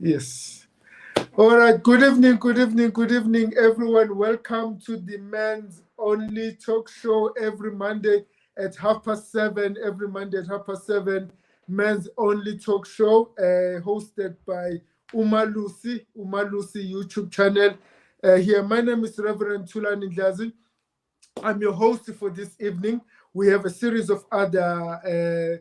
Yes. All right. Good evening, everyone. Welcome to the Men's Only Talk Show every Monday at 7:30. Every Monday at 7:30, Men's Only Talk Show, hosted by Uma Lucy YouTube channel. Here, my name is Reverend Tulani Ndlazi. I'm your host for this evening. We have a series of other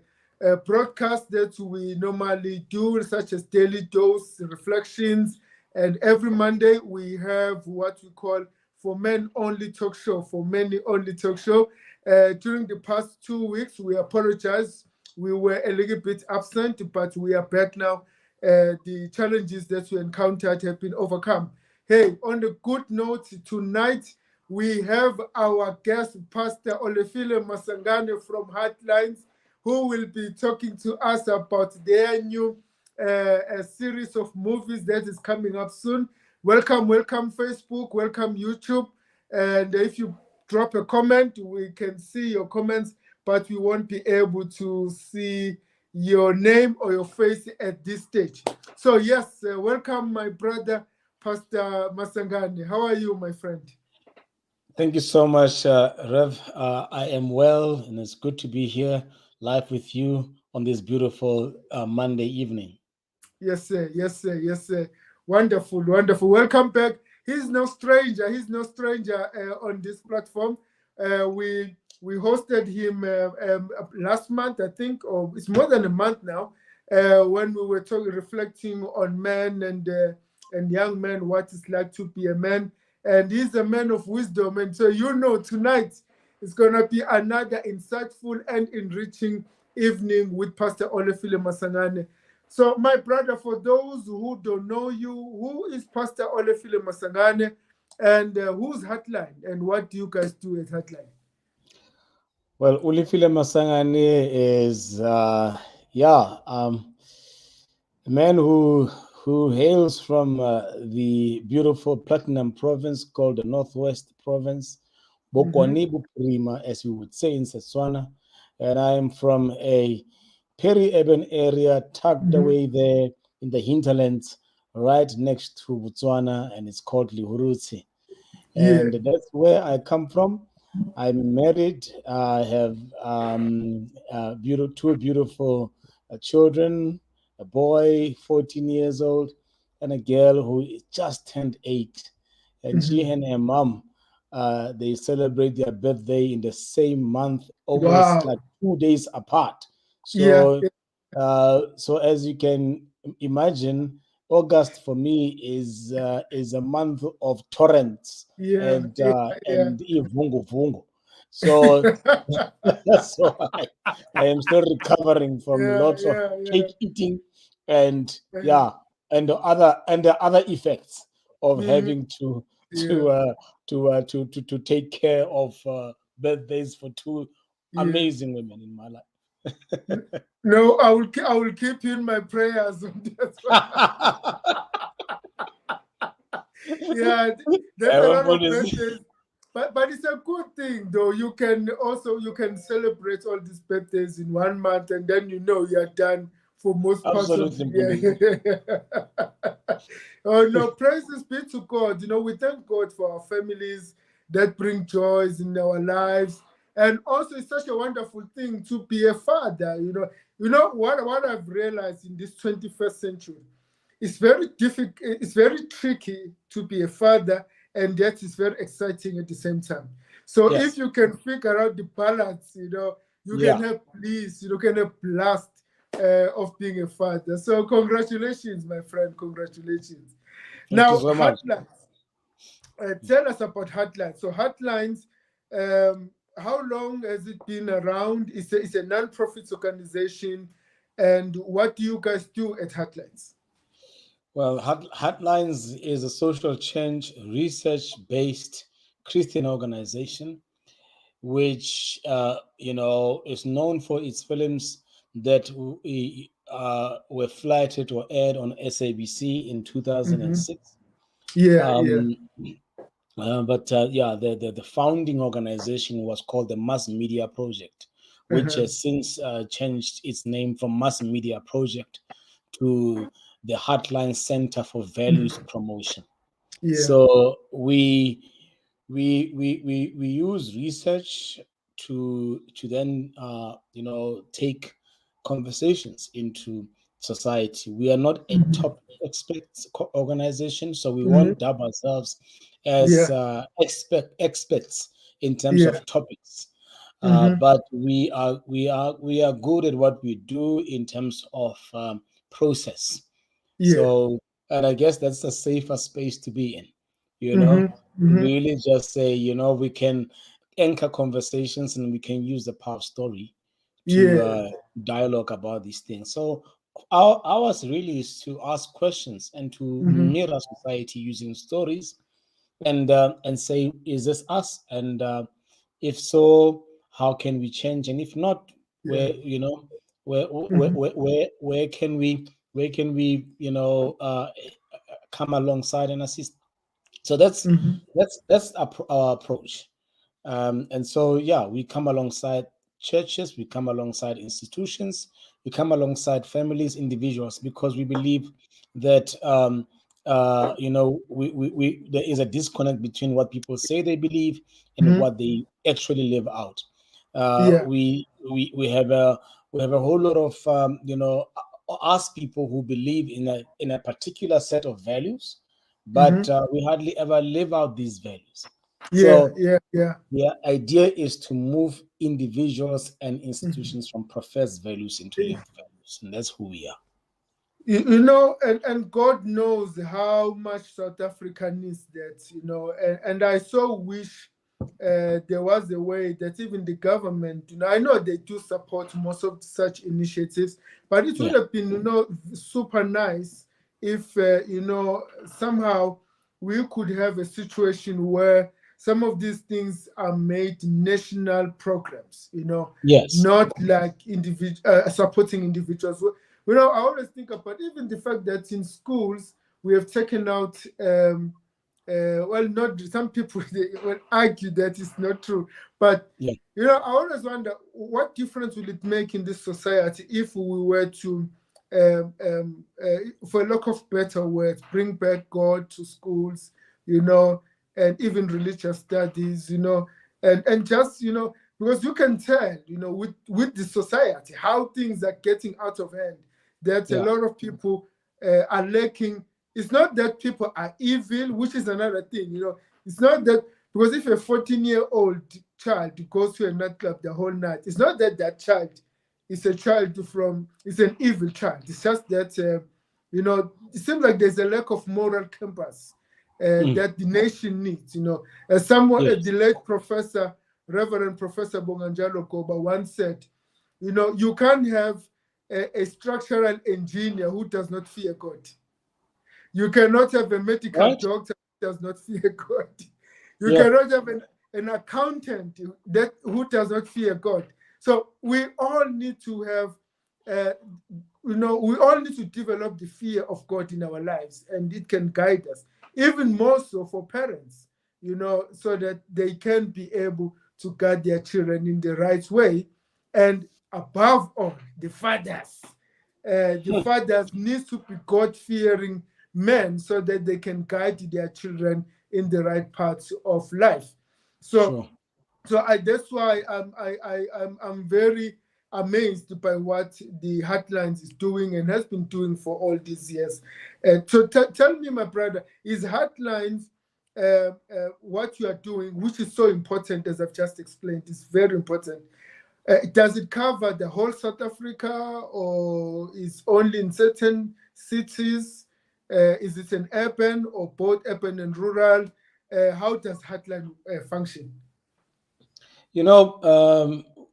broadcasts that we normally do, such as Daily Dose, Reflections, and every Monday we have what we call For Men Only Talk Show, For Men Only Talk Show. During the past 2 weeks, we apologize. We were a little bit absent, but we are back now. The challenges that we encountered have been overcome. Hey, on a good note, tonight, we have our guest, Pastor Olefile Masangane from Heartlines, who will be talking to us about their new a series of movies that is coming up soon. Welcome Facebook, welcome YouTube. And if you drop a comment, we can see your comments, but we won't be able to see your name or your face at this stage. So yes, welcome my brother, Pastor Masangane. How are you, my friend? Thank you so much, Rev. I am well, and it's good to be here live with you on this beautiful Monday evening. Yes, sir. Yes, sir. Yes, sir. Wonderful, wonderful. Welcome back. He's no stranger. He's no stranger on this platform. We hosted him last month, I think, or it's more than a month now, when we were reflecting on men and young men, what it's like to be a man. And he's a man of wisdom. And so tonight is gonna be another insightful and enriching evening with Pastor Olefile Masangane. So, my brother, for those who don't know you, who is Pastor Olefile Masangane, and who's Heartline, and what do you guys do at Heartline? Well, Ulifile Masangane is, a man who hails from the beautiful Platinum Province called the Northwest Province, Bokwani Buprima, as we would say in Setswana, and I am from a peri-urban area tucked away there in the hinterlands, right next to Botswana, and it's called Lihurutsi. Yeah. And that's where I come from. I'm married. I have two beautiful children, a boy, 14 years old, and a girl who just turned 8. And she and her mom, they celebrate their birthday in the same month, almost like Wow. 2 days apart. Yeah. So as you can imagine, August for me is a month of torrents Yeah. and Yeah. Yeah. ivungu vungu. So so I am still recovering from Yeah. lots of Yeah. Yeah. cake eating and the other effects of Mhm. having to Yeah. to uh, to take care of birthdays for two Yeah. amazing women in my life. No, I will keep you in my prayers on that one. Yeah, there's a lot of Everybody's birthdays, but it's a good thing though. You can celebrate all these birthdays in 1 month, and then you're done for most parts of the absolutely brilliant. year. Oh no, praises be to God. We thank God for our families that bring joys in our lives, and also it's such a wonderful thing to be a father. What I've realized in this 21st century, it's very difficult, it's very tricky to be a father, and yet it's very exciting at the same time. So if Yes. you can figure out the balance, you can Yeah. have bliss, you can have blast of being a father. So congratulations, my friend, congratulations. Thank you Now, so much. Heartlines, tell us about Heartlines. So Heartlines, how long has it been around? It's a non-profit organization, and what do you guys do at Heartlines? Well, Heartlines is a social change research based Christian organization which is known for its films that were flighted or aired on SABC in Mm-hmm. 2006. Yeah, yeah. Um, but the founding organization was called the Mass Media Project, which has since changed its name from Mass Media Project to the Heartlines Center for Values Promotion. Yeah. So we use research to then take conversations into society. We are not a top experts organization, so we Mhm. won't dub ourselves as Yeah. experts in terms Yeah. of topics. Mhm. But we are good at what we do in terms of process. Yeah. So, and I guess that's a safer space to be in, you know, Mhm. Mhm. really just say, we can anchor conversations and we can use the power of story to Yeah. dialogue about these things. So, ours really is to ask questions and to Mhm. mirror society using stories and say, is this us? And if so, how can we change? And if not, Yeah. where Mhm. where can we come alongside and assist? So that's Mhm. our approach. And so, yeah, we come alongside churches, we come alongside institutions, we come alongside families, individuals, because we believe that there is a disconnect between what people say they believe and Mhm. what they actually live out. Uh, Yeah. we we have a whole lot of us people who believe in a particular set of values, but Mhm. we hardly ever live out these values. Yeah. So Yeah. Yeah. the idea is to move individuals and Mhm. institutions from professed values into lived values, and that's who we are. And God knows how much South Africa needs that, and I so wish there was a way that even the government, I know they do support most of such initiatives, but it would Yeah. have been, super nice if, somehow we could have a situation where some of these things are made national programs, Yes. not like supporting individuals. I always think about even the fact that in schools we have taken out not some people they will argue that it's not true, but Yeah. I always wonder what difference will it make in this society if we were to, for a lack of better words, bring back God to schools, and even religious studies, and just because you can tell, with the society how things are getting out of hand, that a Yeah. lot of people are lacking. It's not that people are evil, which is another thing. It's not that, because if a 14-year-old child goes to a nightclub the whole night, it's not that that child is a child it's an evil child. It's just that, it seems like there's a lack of moral compass Mm. that the nation needs. As someone, the Yes. late professor, Reverend Professor Bonganjalo Koba once said, you can't have a structural engineer who does not fear God. You cannot have a medical Right? doctor who does not fear God. You Yeah. cannot have an accountant who does not fear God. So we all need to have, uh, we all need to develop the fear of God in our lives, and it can guide us, even more so for parents, so that they can be able to guide their children in the right way. And above all, the fathers. The fathers need to be God-fearing men so that they can guide their children in the right paths of life. So, Sure. that's why I'm very amazed by what the Heartlines is doing and has been doing for all these years. So tell me, my brother, is Heartlines what you are doing, which is so important, as I've just explained, is very important. Does it cover the whole South Africa, or is only in certain cities? Is it an urban or both urban and rural? How does Heartline function?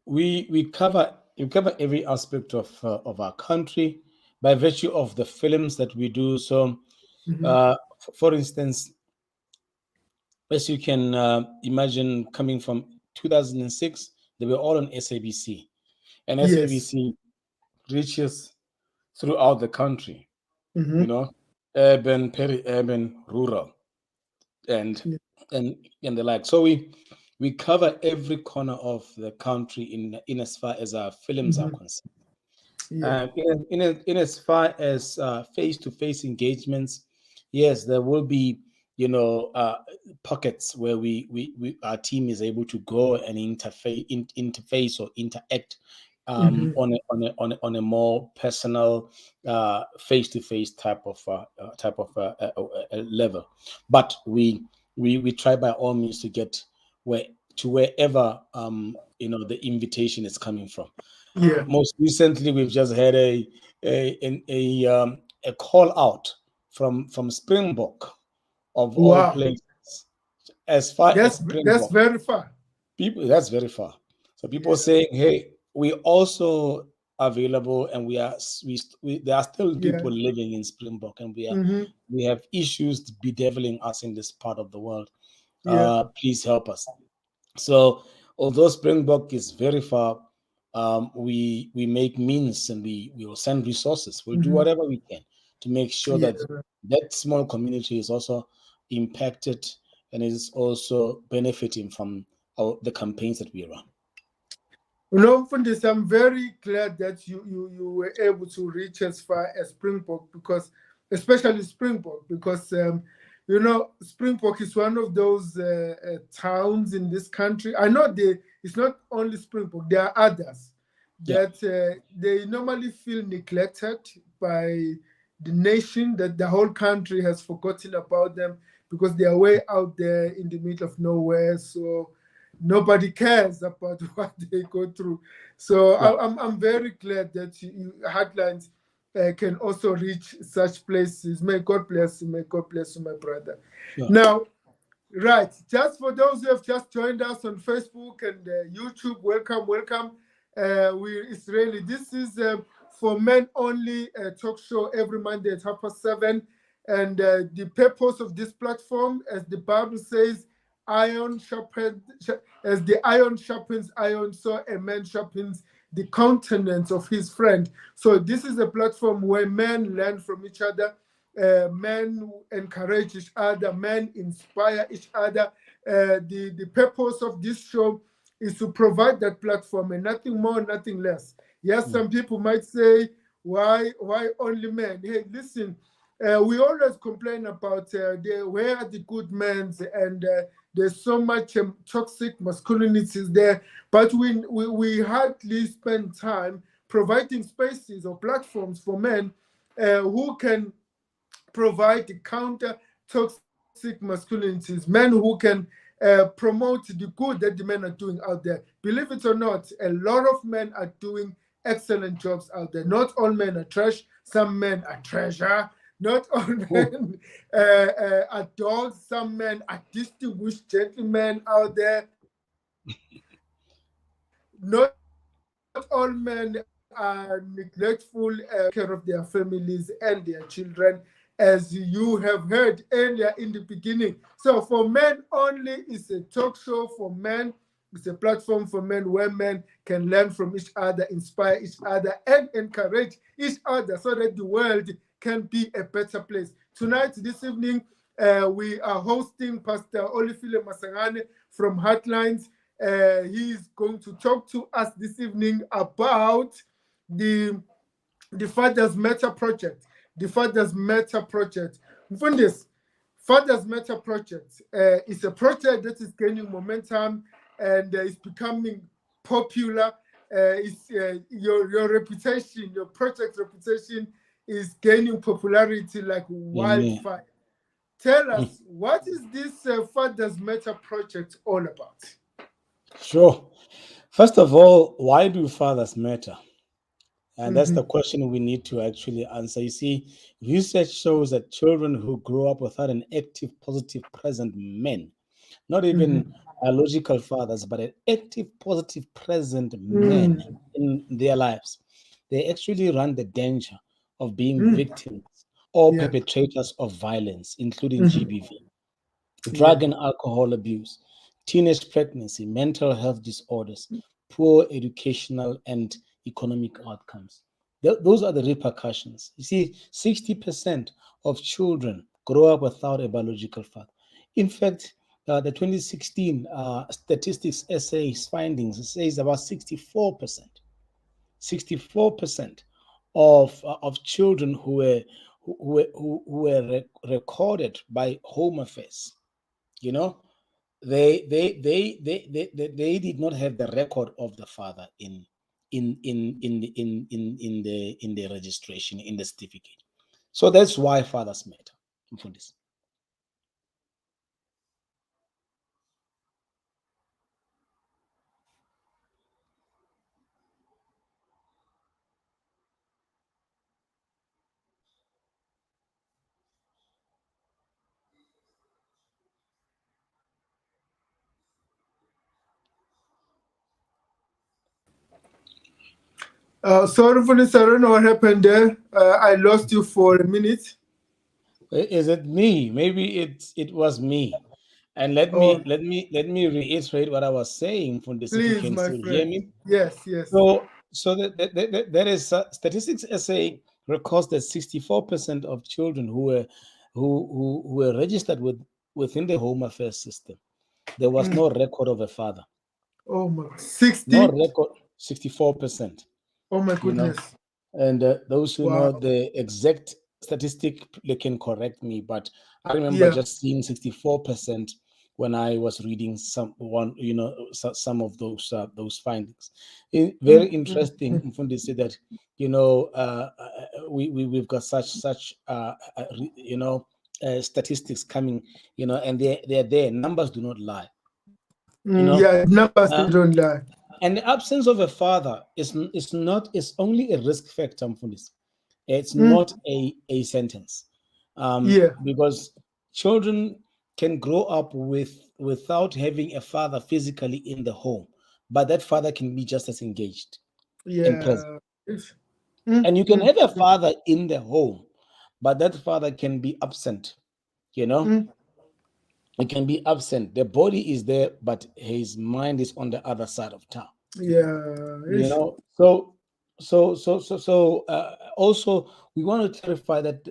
We cover every aspect of our country by virtue of the films that we do. So, Mhm. for instance, as you can imagine, coming from 2006, they were all on SABC, and Yes. SABC reaches throughout the country. You Mhm. know, urban, peri-urban, rural, and Yeah. and the like. So we cover every corner of the country in as far as our films are concerned. Yeah. In as far as face-to-face engagements, yes, there will be, pockets where our team is able to go and interface or interact on a more personal face-to-face type of level. But we try by all means to get wherever the invitation is coming from. Yeah. Most recently, we've just had a call out from Springbok, of all Wow. places. As far as That's Springbok, very far. people, that's very far. So people Yeah. saying, "Hey, we also available, and there are still Yeah. people living in Springbok, and Mm-hmm. we have issues bedeviling us in this part of the world. Yeah. Please help us." So, although Springbok is very far, we make means, and we will send resources. We'll do Mm-hmm. whatever we can to make sure that Yeah. that small community is also impacted and is also benefiting from the campaigns that we run. Fundis, I'm very glad that you were able to reach as far as Springbok, because, especially Springbok, because Springbok is one of those towns in this country. I know it's not only Springbok; there are others Yeah, that they normally feel neglected by the nation. That the whole country has forgotten about them because they are way out there in the middle of nowhere. So nobody cares about what they go through. So yeah, I'm very glad that Heartlines can also reach such places. May God bless you. May God bless you, my brother. sure. Now, right, just for those who have just joined us on Facebook and YouTube, welcome, welcome. It's really, this is for men only talk show every Monday at 7:30. And the purpose of this platform, as the Bible says, iron sharpens, as the iron sharpens iron, so a man sharpens the countenance of his friend. So this is a platform where men learn from each other, men encourage each other, men inspire each other. The purpose of this show is to provide that platform and nothing more, nothing less. Yes, some people might say, why only men? Hey, listen, we always complain about where are the good men, and there's so much toxic masculinity there, but we hardly spend time providing spaces or platforms for men who can provide the counter toxic masculinities, men who can promote the good that the men are doing out there. Believe it or not, a lot of men are doing excellent jobs out there. Not all men are trash, some men are treasure. Not all men are dogs, some men are distinguished gentlemen out there. Not all men are neglectful, care of their families and their children, as you have heard earlier in the beginning. So, for men only, it's a talk show for men. It's a platform for men where men can learn from each other, inspire each other, and encourage each other so that the world can be a better place. Tonight, this evening, we are hosting Pastor Olifile Masangane from Heartlines. He's going to talk to us this evening about the Fathers Matter Project. The Fathers Matter Project. Mfundis, Fathers Matter Project is a project that is gaining momentum and is becoming popular. Your reputation, your project reputation is gaining popularity like Amen. wildfire. Tell us, what is this Fathers Matter Project all about? Sure. First of all, why do fathers matter? And that's the Mhm, question we need to actually answer. You see, research shows that children who grow up without an active, positive, present man, not even mhm, biological fathers, but an active, positive, present man mm, in their lives, they actually run the danger of being mm. victims or Yeah, perpetrators of violence, including mhm, GBV, yeah, drug and alcohol abuse, teenage pregnancy, mental health disorders, poor educational and economic outcomes. Those are the repercussions. You see, 60% of children grow up without a biological father. In fact, the 2016 statistics essays findings, it says about 64% of children who were recorded by Home Affairs, you know, they did not have the record of the father in the registration, in the certificate. So that's why fathers matter. Mfundisi. Sorry, Vanessa, I don't know what happened there. I lost you for a minute. Is it me? Maybe it was me. And Oh, let me reiterate what I was saying, Fundis, if you please, can my still hear friend. me. Yes, yes. So that is statistics essay records that 64% of children who were registered within the Home Affairs system, there was Mm. no record of a father. Oh my, No 60. record, 64%. Oh my You know, goodness. and those who know Wow. the exact statistic, they can correct me, but I remember Yeah. just seeing 64% when I was reading some of those findings. Very Mm, interesting. Mfundi said that, we've got statistics coming, and they're there. Numbers do not lie. you know yeah, numbers they uh, don't lie. and the absence of a father is only a risk factor, Mfundisi. It's Mm, not a sentence, yeah, because children can grow up without having a father physically in the home, but that father can be just as engaged and present. yeah. Mm, And you can mm, have a mm, father in the home, but that father can be absent. You know, mm. it can be absent. The body is there, but his mind is on the other side of town. Yeah. you know so also we want to clarify that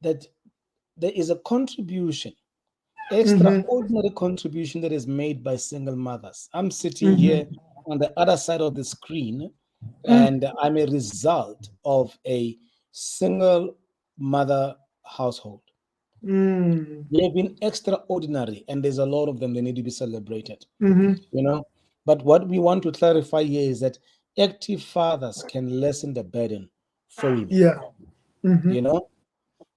that there is a contribution, Mm-hmm, extraordinary contribution, that is made by single mothers. I'm sitting here mm-hmm, on the other side of the screen, mm, and I'm a result of a single mother household. mm, They have been extraordinary, and there's a lot of them. They need to be celebrated. mm-hmm. you know but what we want to clarify here is that active fathers can lessen the burden for women, Yeah. Mm-hmm, you know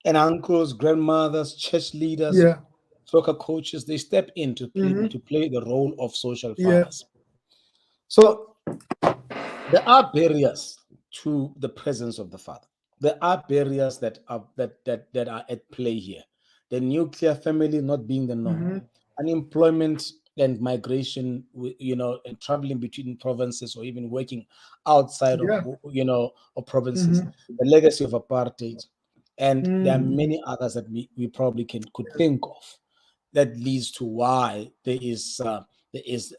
and uncles, grandmothers, church leaders, yeah. soccer coaches, they step in Mm-hmm, to play the role of social yeah. fathers. So there are barriers to the presence of the father. There are barriers that are at play here. The nuclear family not being the norm, Mm-hmm, unemployment and migration, and traveling between provinces or even working outside of yeah. of provinces, Mm-hmm, the legacy of apartheid, and there are mm, many others that we probably could think of that leads to why there is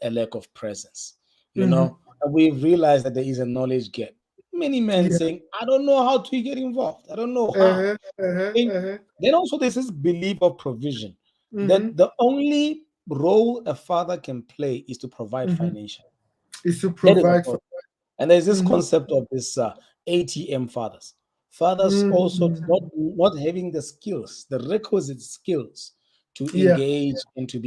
a lack of presence. mm-hmm, And we've realized that there is a knowledge gap. Many men yeah. saying, I don't know how to get involved. I don't know how. Uh-huh, uh-huh, And uh-huh. then also there's this belief of provision, Mm-hmm, that the only role a father can play is to provide mm-hmm. financial. Is to That is provide for. all. And there's this Mm-hmm, concept of this ATM fathers. Fathers also mm, not having the skills, the requisite skills to yeah. engage and to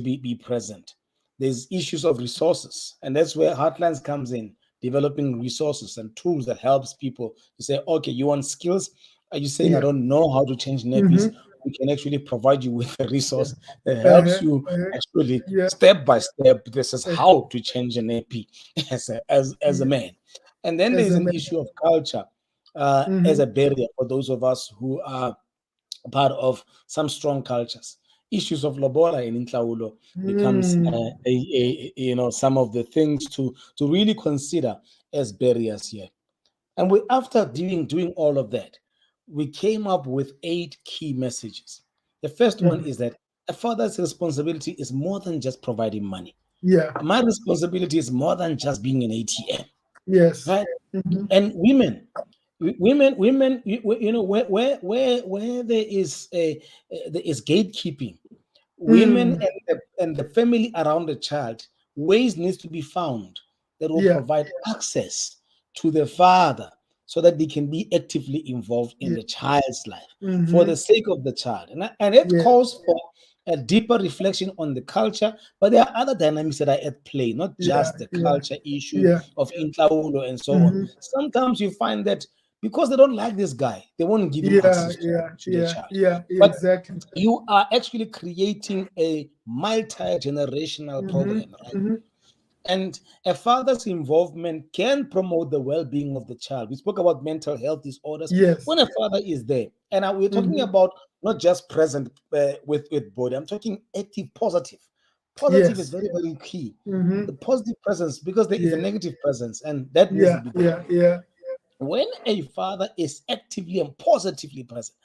be present. There's issues of resources, and that's where Heartlines comes in, developing resources and tools that helps people to say, okay, you want skills? Are you saying I Yeah. don't know how to change nappies? Mm-hmm, We can actually provide you with a yeah. resource that helps Uh-huh, you uh-huh. actually Yeah. step by step. This is Uh, how to change an nappy as a yeah. man. And then As there's a an man. issue of culture as Mm-hmm, a barrier for those of us who are part of some strong cultures. Issues of lobola in Intlaulo becomes mm, some of the things to really consider as barriers here. And after doing all of that, we came up with 8 key messages. The first one mm-hmm. is that a father's responsibility is more than just providing money. Yeah. My responsibility is more than just being an ATM, Yes. right? Mm-hmm, And women, women, you know, where there is gatekeeping, women Mm. and the family around the child, ways needs to be found that will Yeah. provide access to the father so that they can be actively involved in Yeah. the child's life for Mm-hmm. the sake of the child. And it Yeah. calls for a deeper reflection on the culture, but there are other dynamics that are at play, not Yeah. just the Yeah. culture issue Yeah. of intlaulo and so on. Mm-hmm. Sometimes you find that because they don't like this guy, they won't give him Yeah. access Yeah. to their Yeah. child. Yeah. But Exactly. you are actually creating a multi-generational Mm-hmm. problem, right? Mm-hmm. And a father's involvement can promote the well-being of the child. We spoke about mental health disorders Yes. when a father is there, and we're talking Mm-hmm. about not just present with body. I'm talking active, positive. Positive is Yes. very, very key. Mm-hmm. The positive presence, because there is a Yeah. negative presence, and that needs to Yeah. be there. Yeah. Yeah. When a father is actively and positively present,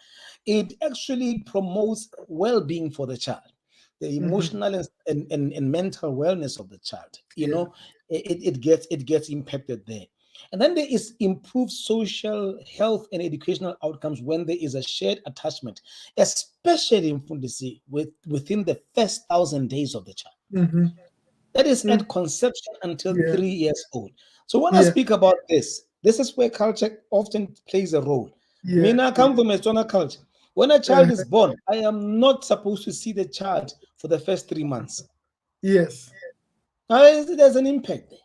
it actually promotes well-being for the child, the Mm-hmm. emotional and mental wellness of the child. You Yeah. know, it gets impacted there. And then there is improved social health and educational outcomes when there is a shared attachment, especially in Fundisi within the first 1,000 days of the child. Mm-hmm. That is Mm. at conception until Yeah. 3 years old. So when I Yeah. speak about this is where culture often plays a role. Yeah. Mina Yeah. come from a Tswana culture. When a child is born, I am not supposed to see the child for the first 3 months. Yes. Now, there's an impact there.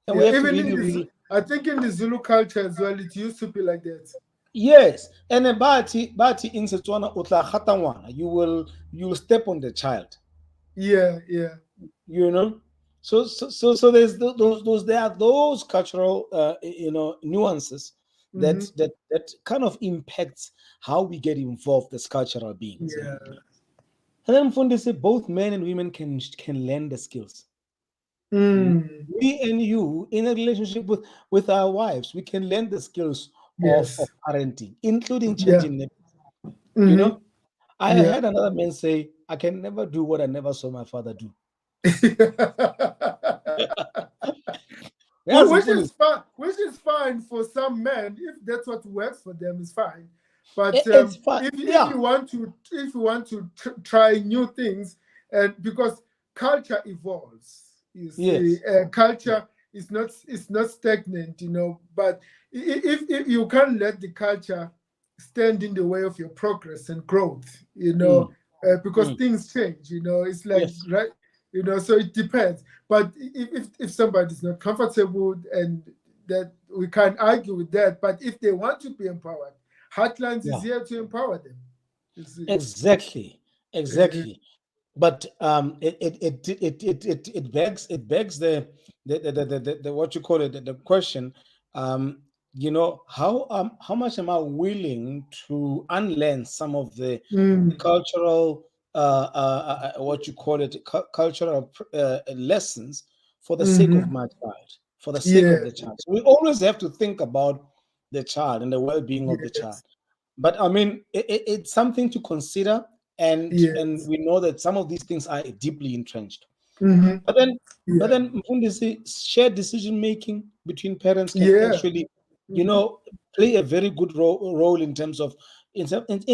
And we Yeah. have to Even in really, this, really, I think in the Zulu culture as well, it used to be like that. yes. And a bati in Setswana, utla khata ngwana, you will step on the child. Yeah. Yeah. You know, so there's those there are those cultural nuances Mm-hmm. that kind of impacts how we get involved as cultural beings. Yeah. And then from say both men and women can learn the skills. Mm. Me and you in a relationship with our wives, we can learn the skills of Yes. parenting, including Yeah. changing names. You Mm-hmm. know, I Yeah. heard another man say, I can never do what I never saw my father do. Yes, Which is fine. Which is fine for some men if that's what works for them is fine. But it's fun. if Yeah. you want to try new things, and because culture evolves, you see, Yes. Yeah. culture is not stagnant, But if you can't let the culture stand in the way of your progress and growth, Mm, because mm, things change, it's like yes. right, so it depends. But if somebody's not comfortable, and that we can't argue with that, but if they want to be empowered, Heartlines is Yeah. here to empower them. You see. Exactly. Uh, Exactly. But it begs the what you call it, the question. Um, how much am I willing to unlearn some of the mm, cultural what you call it, cultural lessons for the sake of mm-hmm. my child, for the sake Yeah. of the child. So we always have to think about the child and the well-being of the child. Yes. But I mean, it's something to consider, and Yes. we know that some of these things are deeply entrenched. Mm-hmm. But then, but Yeah. then, Mfundisi, shared decision making between parents can Yeah. actually, Mm-hmm. play a very good role in terms of in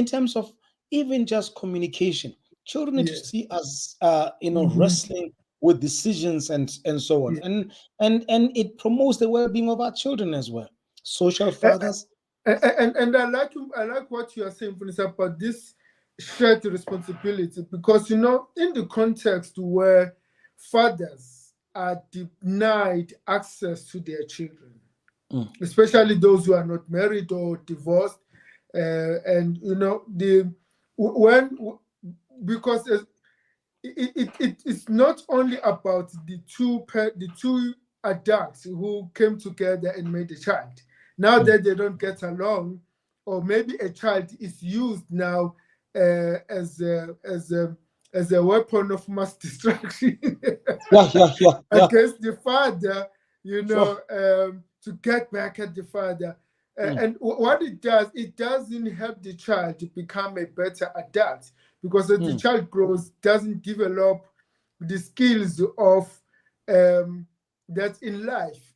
terms of even just communication. Children need to Yes. see us, Mm-hmm. wrestling with decisions and so on, Yeah. and it promotes the well-being of our children as well. Social fathers. And I like what you are saying, Vanessa, about this shared responsibility, because in the context where fathers are denied access to their children, Mm, especially those who are not married or divorced, and the when because it's not only about the two adults who came together and made a child. Now mm. that they don't get along, or maybe a child is used now as a weapon of mass destruction Yeah, yeah, yeah, yeah. against the father, Sure. to get back at the father. Mm, And what it doesn't help the child to become a better adult, because as the mm. child grows, doesn't develop the skills of that in life.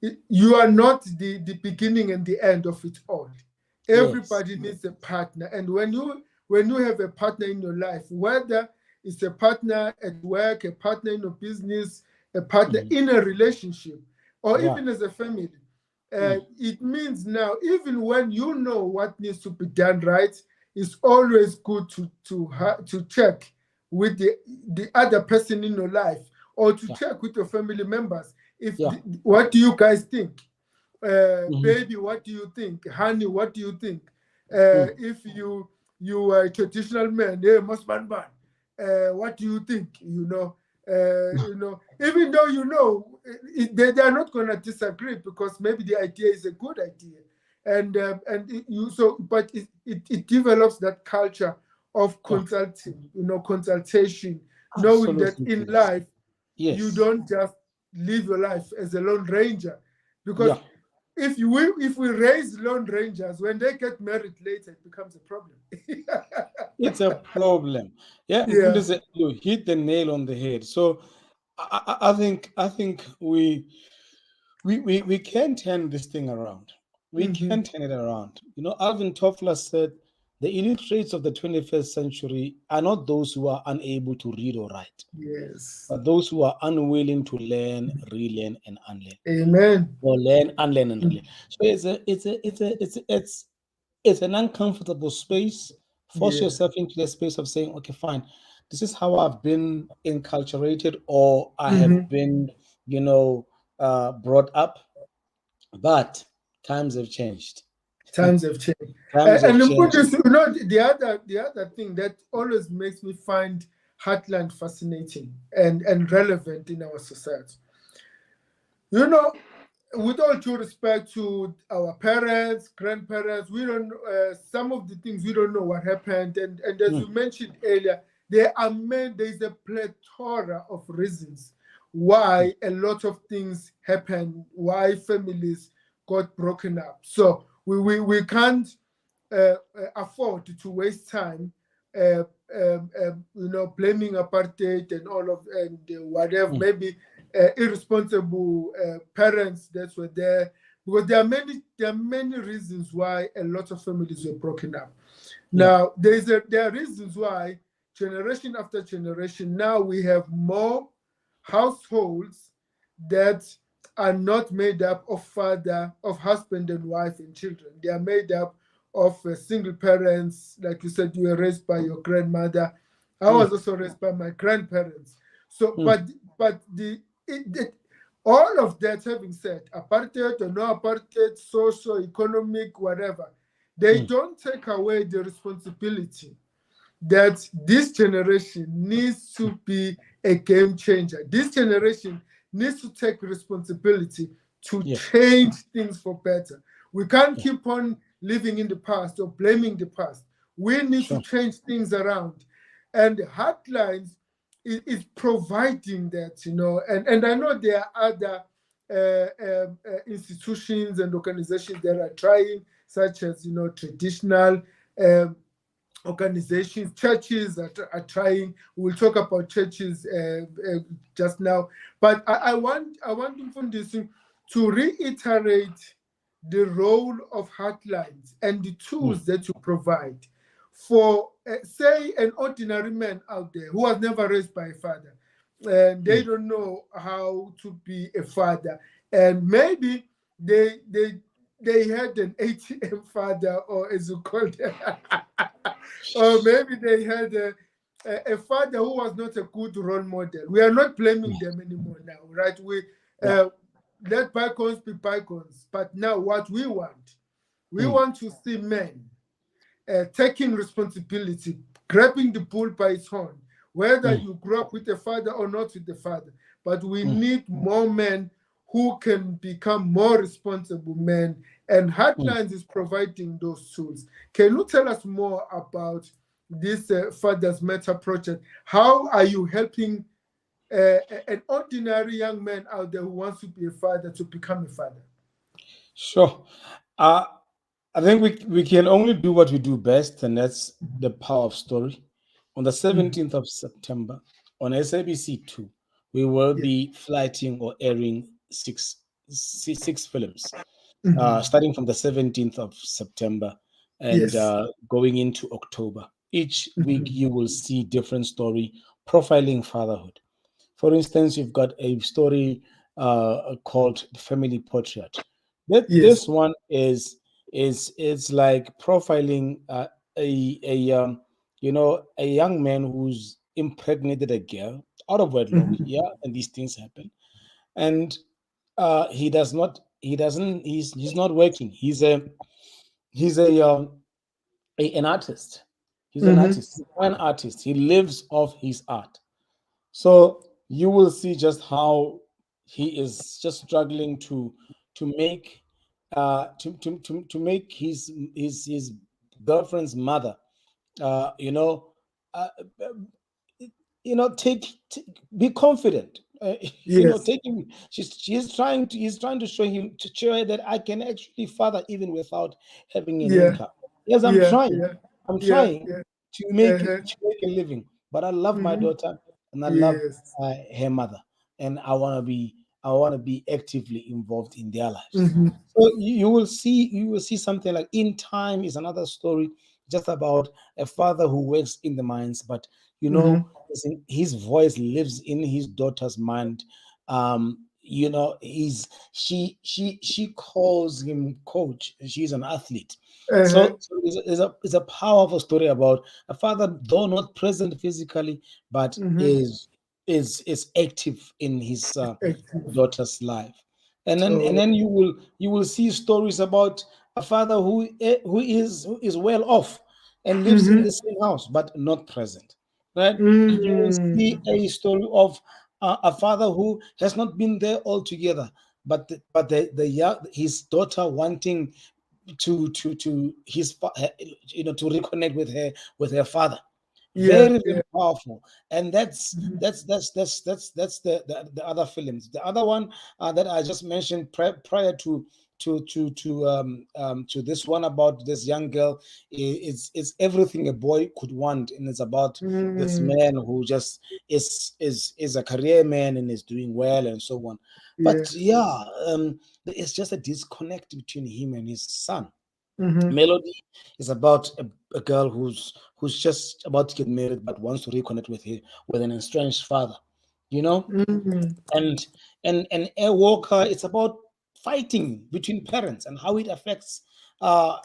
you are not the beginning and the end of it all. Yes. Everybody needs a partner, and when you have a partner in your life, whether it's a partner at work, a partner in a business, a partner in a relationship, or Yeah. even as a family, it means now, even when you know what needs to be done right, it's always good to check with the other person in your life, or to Yeah. check with your family members. Yeah. What do you guys think? Mhm. Baby, what do you think? Honey, what do you think? Mm. If you are a traditional man, hey, Musman man, what do you think? Even though they are not going to disagree, because maybe the idea is a good idea, but it develops that culture of Yeah. consultation, knowing that Absolutely. in Yes. life you Yes. don't just live your life as a lone ranger, because Yeah. if we raise lone rangers, when they get married later, it becomes a problem. It's a problem. Yeah, Yeah. Mfundisi, you hit the nail on the head. So I think we can turn this thing around. We Hmm. can turn it around. Alvin Toffler said the illiterates of the 21st century are not those who are unable to read or write, Yes. but those who are unwilling to learn, relearn, and unlearn, Amen. or learn, unlearn, and relearn. So it's an uncomfortable space. Force Yeah. yourself into the space of saying, okay, fine, this is how I've been enculturated, or I have Hmm. been, brought up, but times have changed. Times have changed. Times have And changed. the other thing that always makes me find Heartland fascinating and relevant in our society. You know, with all due respect to our parents, grandparents, we don't some of the things we don't know what happened, and as you Mm, mentioned earlier, there's a plethora of reasons mm, why a lot of things happen, why families got broken up. So we can't afford to waste time uh, blaming apartheid and all of and whatever, mm, maybe irresponsible parents that were there, because there are many reasons why a lot of families were broken up. yeah, Now there are reasons why generation after generation now we have more households that are not made up of husband and wife and children. They are made up of single parents. Like you said, you were raised by your grandmother. I was mm, also raised by my grandparents. So, mm, but all of that having said, apartheid or no apartheid, social, economic, whatever, they mm, don't take away the responsibility that this generation needs to be a game changer. This generation needs to take responsibility to yes, change things for better. We can't yeah, keep on living in the past or blaming the past. We need to sure, change things around. And Heartlines is providing that, and I know there are other institutions and organizations that are trying, such as, traditional um, organizations, churches are trying. We'll talk about churches just now, but I want Mfundisi to reiterate the role of Heartlines and the mm, tools that you provide for, say, an ordinary man out there who was never raised by a father, and they mm, don't know how to be a father, and maybe they had an ATM father, or as you call it, or maybe they had a father who was not a good role model. We are not blaming yeah, them anymore now, right? We yeah, let bygones be bygones. But now, what we mm, want to see men taking responsibility, grabbing the bull by its horn, whether mm, you grew up with a father or not with a father. But we mm, need more men who can become more responsible men, and mm. Heartlines is providing those tools. Can you tell us more about this Fathers Matter project? How are you helping an ordinary young man out there who wants to be a father to become a father? Sure. Uh, I think we can only do what we do best, and that's the power of story. On the Mhm. 17th of September on SABC2, we will Yeah. be flighting or airing 6 six films, Mhm. starting from the 17th of September and Yes. going into October. Each week, Mhm. you will see different story profiling fatherhood. For instance, you've got a story called Family Portrait. Yes. This one is like profiling a a young man who's impregnated a girl out of wedlock. Mhm. Yeah, and these things happen, and he's not working. He's an artist. He's an Mhm. artist. He's an artist. He lives off his art. So you will see just how he is just struggling to make to make his girlfriend's mother uh, you know uh, be confident. Yes. Taking he's trying to show her that I can actually father even without having an Yeah. income. Yes, Yeah. Yeah. I'm Yeah. trying Yeah. Uh-huh. to make a living, but I love my Mhm. daughter and I love Yes. her mother, and I want to be actively involved in their lives. Mhm. So you will see something like In Time is another story, just about a father who works in the mines, but Mhm. his voice lives in his daughter's mind. He's she calls him coach. She's an athlete. Uh-huh. So it's a powerful story about a father, though not present physically, but Mhm. is active in his Active. daughter's life. And then Oh. you will see stories about a father who is well off and lives in Mhm. the same house but not present, right? You will see Mm. a story of a father who has not been there altogether, his daughter wanting to his to reconnect with her father. Yeah. Very, Yeah. very powerful. And Mhm. that's the other films. The other one that I just mentioned prior to this one about this young girl, it's everything a boy could want, and it's about this Mm. man who just is a career man and is doing well and so on. Yeah. But yeah, it's just a disconnect between him and his son. Mhm. Melody is about a girl who's just about to get married but wants to reconnect with an estranged father, you know. Mm. And Air Walker, it's about fighting between parents and how it affects uh,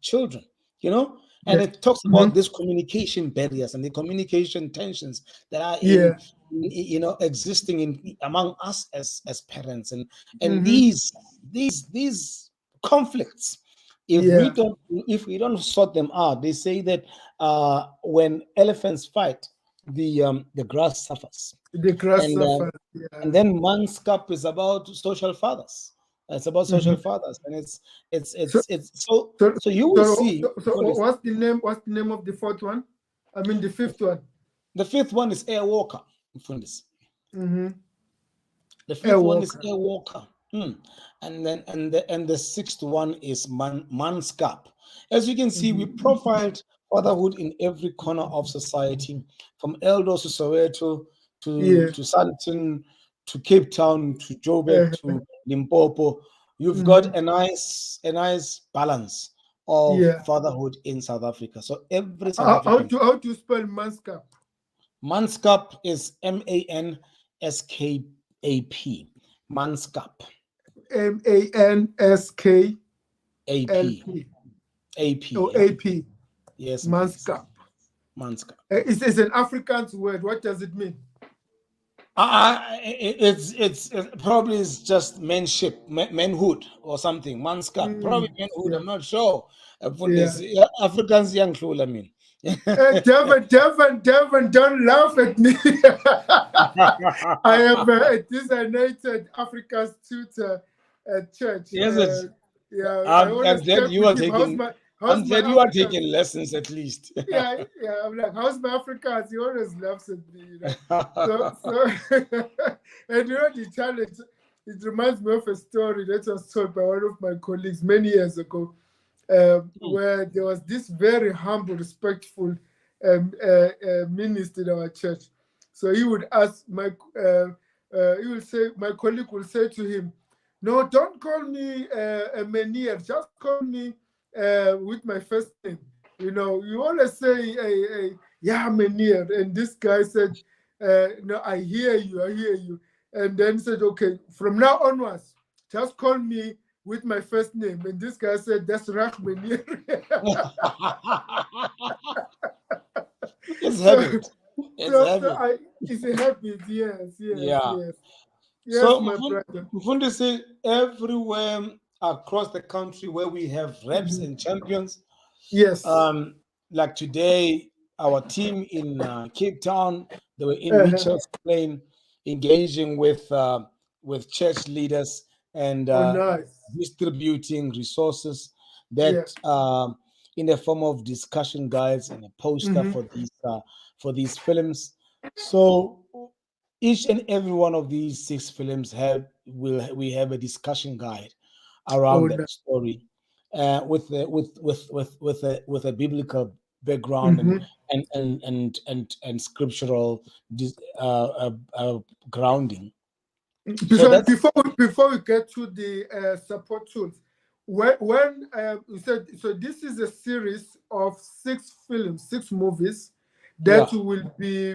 children, you know. And Yeah. it talks about Mhm. this communication barriers and the communication tensions that are Yeah. existing in among us as parents, and Mhm. these conflicts. Yeah. If we don't sort them out, they say that when elephants fight, the grass suffers. The grass and suffers. um, and Yeah. then Man's Cup is about social fathers. It's about social Mhm. fathers, and So, it's so you will so, see. so, what's the name? What's the name of the fourth one? I mean, the fifth one. The fifth one is Air Walker. Fundis. Mm-hmm. The Air fifth one is Walker. Air Walker. And the sixth one is Man's Cup. As you can see, we Mm-hmm. profiled fatherhood in every corner of society, from Eldos to Soweto to Yeah. Sandton to Cape Town to Joburg Uh, to Limpopo. You've mm-hmm. got a nice balance of Yeah. fatherhood in South Africa. So every South How, how African. to how to spell Manskap? Manskap is Manskap. Manskap. Manskal AP. P. AP, Oh, yeah. AP. Yes, please. Manskap. Manskap. It's an Afrikaans word. What does it mean? It's probably is just manship, manhood or something. Manskap. Probably manhood. Yeah. I'm not sure. For Yeah. this, yeah, Africans young I mean. Devon, don't laugh at me. I have a designated Afrikaans tutor at church. Yes, it. Yeah, I I'm always glad check you with are him. taking. How's I'm my glad you are Afrikaans? taking lessons at least. Yeah, yeah. I'm like, how's my Afrikaans? He always laughs at me. So, and the challenge. It reminds me of a story that was told by one of my colleagues many years ago, where there was this very humble, respectful minister in our church. So he would ask he would say, my colleague would say to him, No, don't call me a Menir. Just call me with my first name. You always say, yeah, Menir. And this guy said, no, I hear you, I hear you. And then said, okay, from now onwards, just call me with my first name. And this guy said, that's Rach Menir. It's so, habit. It's so habit. it's a habit. Yes, yes, Yeah. yes. Yes, So, my brother. Mufundisi, everywhere across the country where we have reps Mhm. and champions, Yes. like today, our team in Cape Town, they were in Uh-huh. Mitchell's Plain, engaging with church leaders and Oh, nice. distributing resources Yeah. that in the form of discussion guides and a poster Mm-hmm. for these films. So each and every one of these 6 films we have a discussion guide Oh, around that nice. story with a biblical background Mm-hmm. and scriptural grounding. So So that's before we get to the support tools, when you said, so this is a series of 6 films, 6 movies that yeah, will be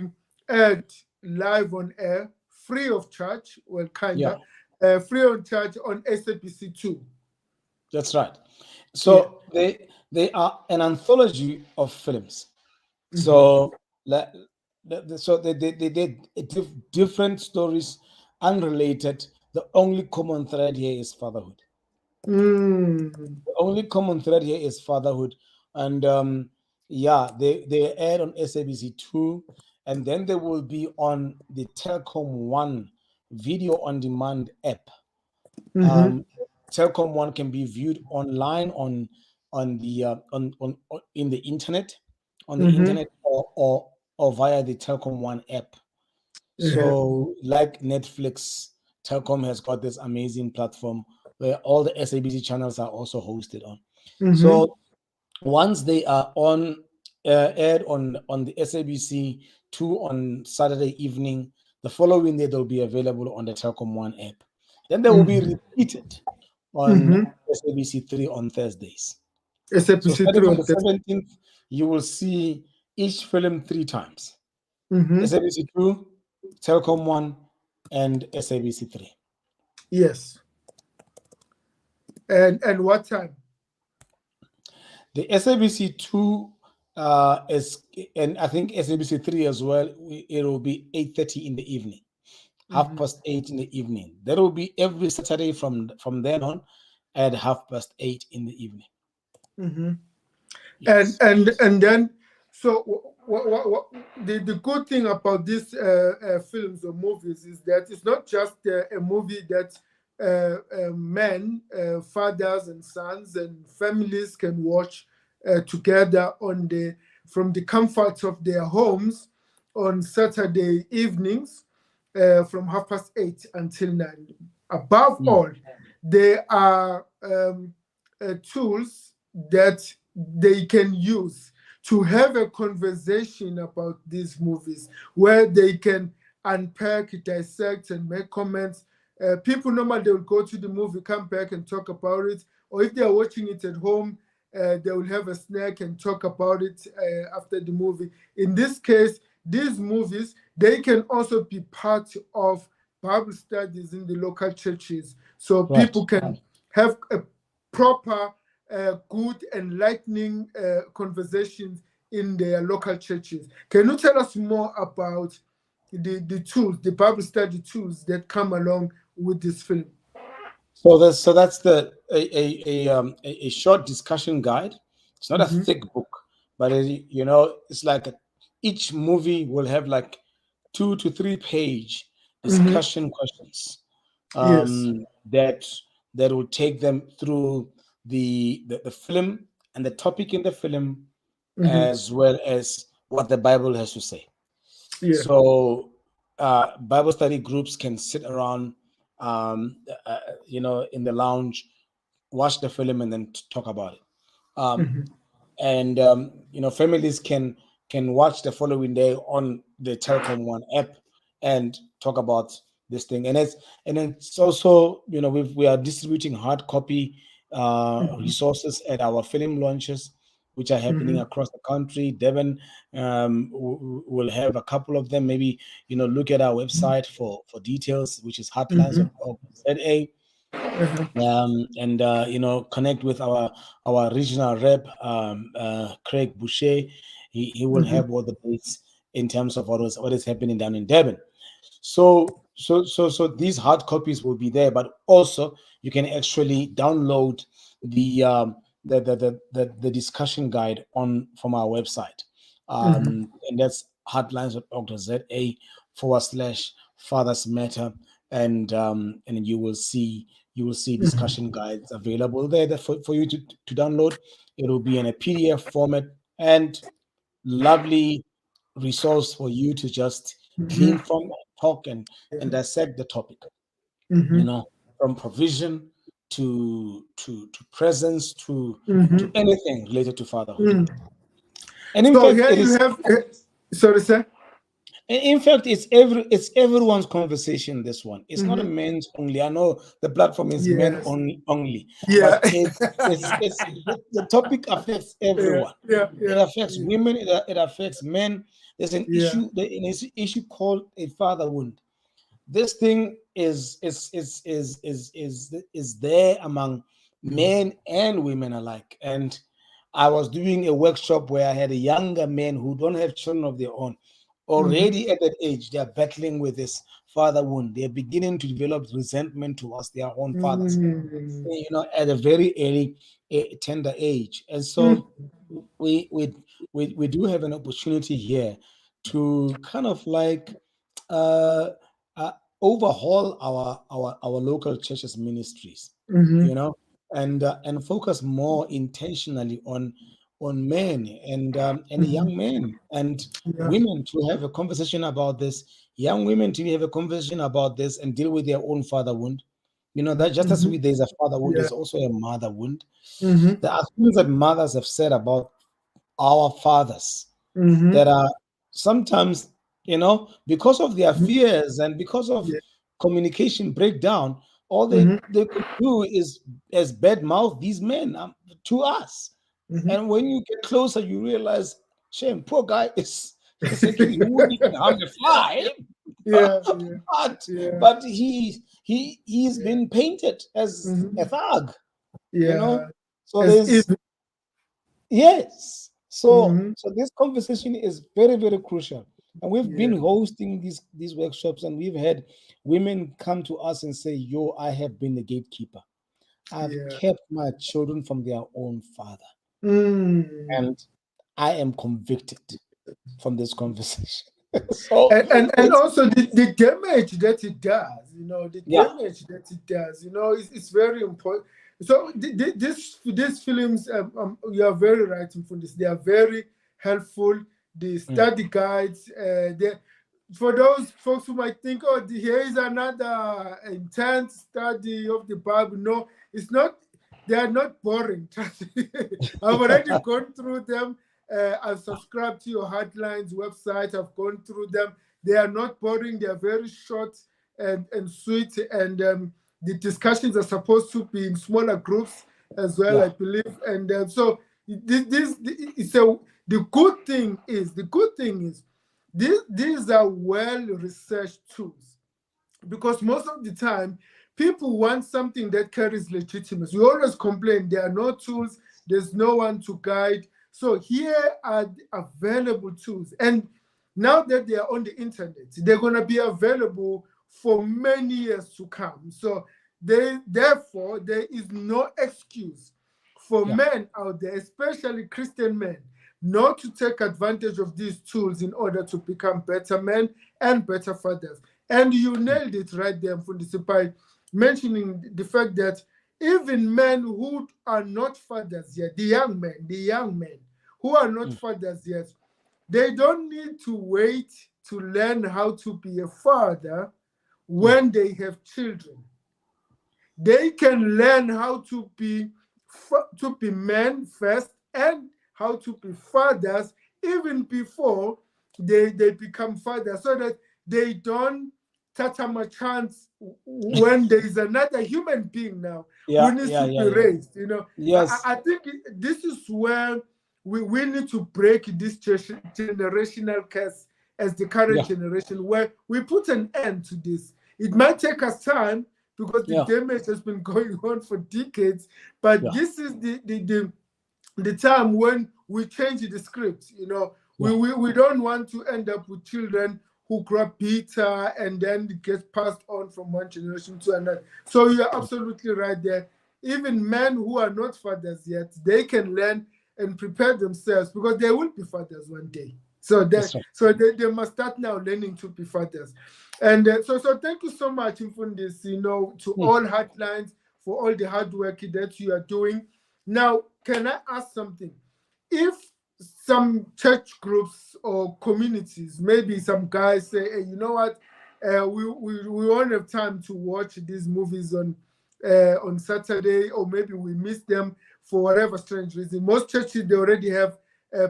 aired live on air, free of charge. Well, yeah, kinda free of charge on SABC 2. that's right. Yeah. So they are an anthology of films. Mm-hmm. So la- so they did different stories, unrelated. The only common thread here is fatherhood. Mm. The only common thread here is fatherhood, and yeah, they aired on SABC 2, and then they will be on the Telcom One video on demand app. Mm-hmm. Um, Telcom One can be viewed online on in the internet, Mm-hmm. or via the Telcom One app. Uh-huh. So, like Netflix, Telcom has got this amazing platform where all the SABC channels are also hosted on. Mm-hmm. So, once they are aired on the SABC 2 on Saturday evening, the following day they'll be available on the Telcom One app. Then they will be Mm-hmm. repeated on Mm-hmm. SABC 3 on Thursdays. So SABC starting 3 on on the this. 17th, you will see each film 3 times. Mm-hmm. SABC 2, Telcom One, and SABC 3. Yes. And what time? The SABC 2 is, and I think SABC 3 as well. It will be 8:30 in the evening, half Mm-hmm. past 8 in the evening. That will be every Saturday from then on, at 8:30 in the evening. Mm-hmm. and Yes. and and then, so what the good thing about these films or movies is that it's not just a movie that men, fathers and sons and families can watch together from the comforts of their homes on Saturday evenings, from 8:30 until 9. Above Mm. all, there are tools that they can use to have a conversation about these movies, where they can unpack, dissect, and make comments. People normally they will go to the movie, come back and talk about it, or if they are watching it at home, they will have a snack and talk about it after the movie. In this case, these movies, they can also be part of Bible studies in the local churches, so Right. people can have a proper, good, enlightening conversations in their local churches. Can you tell us more about the tools, the Bible study tools that come along with this film? So that's the a short discussion guide. It's not a Mm-hmm. thick book, but it's like each movie will have like 2 to 3 page Mm-hmm. discussion questions, Yes. that will take them through the film and the topic in the film, Mm-hmm. as well as what the Bible has to say. Yeah. So Bible study groups can sit around, in the lounge, watch the film, and then talk about it. Um, Mm-hmm. and families can watch the following day on the Telcom One app and talk about this thing. And it's also, we are distributing hard copy resources at our film launches, which are happening across the country. Devon will have a couple of them. Maybe look at our website for details, which is heartlines.org.za. And connect with our regional rep, Craig Boucher. He will have all the dates in terms of what is happening down in Devon. So these hard copies will be there, but also you can actually download the discussion guide from our website, and that's heartlines.org.za/Fathers Matter, and you will see discussion guides available there for you to download. It will be in a PDF format and lovely resource for you to just glean from, talk and dissect the topic, from provision to presence to anything related to fatherhood. And in So fact, here it you is. have, sorry, sir. In fact, it's everyone's conversation. This one, it's not a men's only. I know the platform is men Yes. only, Yeah. but it's the topic affects Yeah. everyone. Yeah. It Yeah. affects women. It affects men. There's an Yeah. issue. There's an issue called a father wound. This thing is there among men and women alike. And I was doing a workshop where I had a younger men who don't have children of their own. Already at that age, they are battling with this father wound. They're beginning to develop resentment towards their own fathers, at a very early, tender age. And so we we we do have an opportunity here to kind of like uh, uh, overhaul our local churches ministries, you know, and focus more intentionally on men and young men and Yeah. women to have a conversation about this. Young women to have a conversation about this and deal with their own father wound. That just as there's a father wound, Yeah. there's also a mother wound. Mm-hmm. There are things that mothers have said about our fathers Mm-hmm. that are sometimes, because of their fears and because of Yeah. communication breakdown, all Mm-hmm. they could do is as bad mouth these men to us. Mm-hmm. And when you get closer, you realize, shame, poor guy is actually he wouldn't even harm a fly, Yeah. Yeah. but Yeah. but he's Yeah. been painted as a Mm-hmm. thug, you know. Yeah. So As there's if. Yes. So Mm-hmm. so this conversation is very, very crucial. And we've Yeah. been hosting these workshops, and we've had women come to us and say, Yo, I have been the gatekeeper. I've Yeah. kept my children from their own father. Mm. And I am convicted from this conversation. So And it's also the damage that it does, the yeah, damage that it does, it's very important. So these films, you are very right in this. They are very helpful. The mm, study guides, for those folks who might think, oh, here is another intense study of the Bible. No, it's not. They are not boring. Trust me. I've already gone through them. I've subscribed to your Heartlines website. I've gone through them. They are not boring. They are very short and sweet. And the discussions are supposed to be in smaller groups as well, yeah, I believe. And so the good thing is these are well researched tools, because most of the time people want something that carries legitimacy. We always complain there are no tools, there's no one to guide. So here are the available tools, and now that they are on the internet, they're going to be available for many years to come. So therefore there is no excuse for yeah. men out there, especially Christian men, not to take advantage of these tools in order to become better men and better fathers. And you nailed it right there, Mfundisi, by mentioning the fact that even men who are not fathers yet, the young men who are not Mm, fathers yet, they don't need to wait to learn how to be a father mm, when they have children. They can learn how to be men first and how to be fathers even before they become fathers, so that they don't Tatama chance when there is another human being now who Yeah, needs yeah, to yeah, be yeah. raised. Yes. I think this is where we need to break this generational curse as the current Yeah, generation, where we put an end to this. It might take us time because the yeah, damage has been going on for decades, but yeah, this is the time when we change the script. yeah. We don't want to end up with children who grow up bitter and then it gets passed on from one generation to another. So you're absolutely right there. Even men who are not fathers yet, they can learn and prepare themselves because they will be fathers one day. So That's right. they must start now learning to be fathers. And so thank you so much, Infundis, to Mm. all Heartlines for all the hard work that you are doing. Now, can I ask something? If some church groups or communities, maybe some guys say, hey, you know what, we won't have time to watch these movies on Saturday, or maybe we miss them for whatever strange reason. Most churches, they already have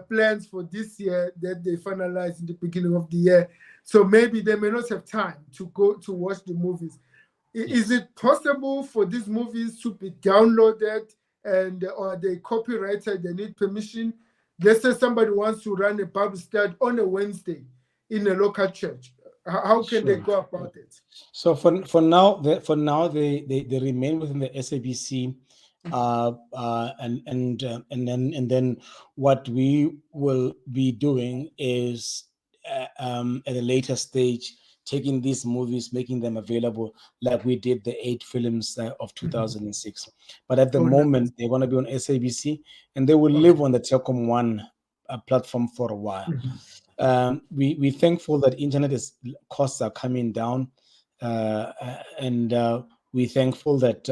plans for this year that they finalize in the beginning of the year. So maybe they may not have time to go to watch the movies. Is Yes. it possible for these movies to be downloaded and or are they copyrighted? They need permission. Let's say somebody wants to run a Bible study on a Wednesday in a local church. How can they Sure. go about it? So for now they remain within the SABC, and then what we will be doing is at a later stage taking these movies, making them available like we did the 8 films of Mhm. 2006. But at the Oh, nice. moment they're going to be on SABC and they will live Okay. on the Telkom One platform for a while. Mhm. We thankful that internet is costs are coming down, and we thankful that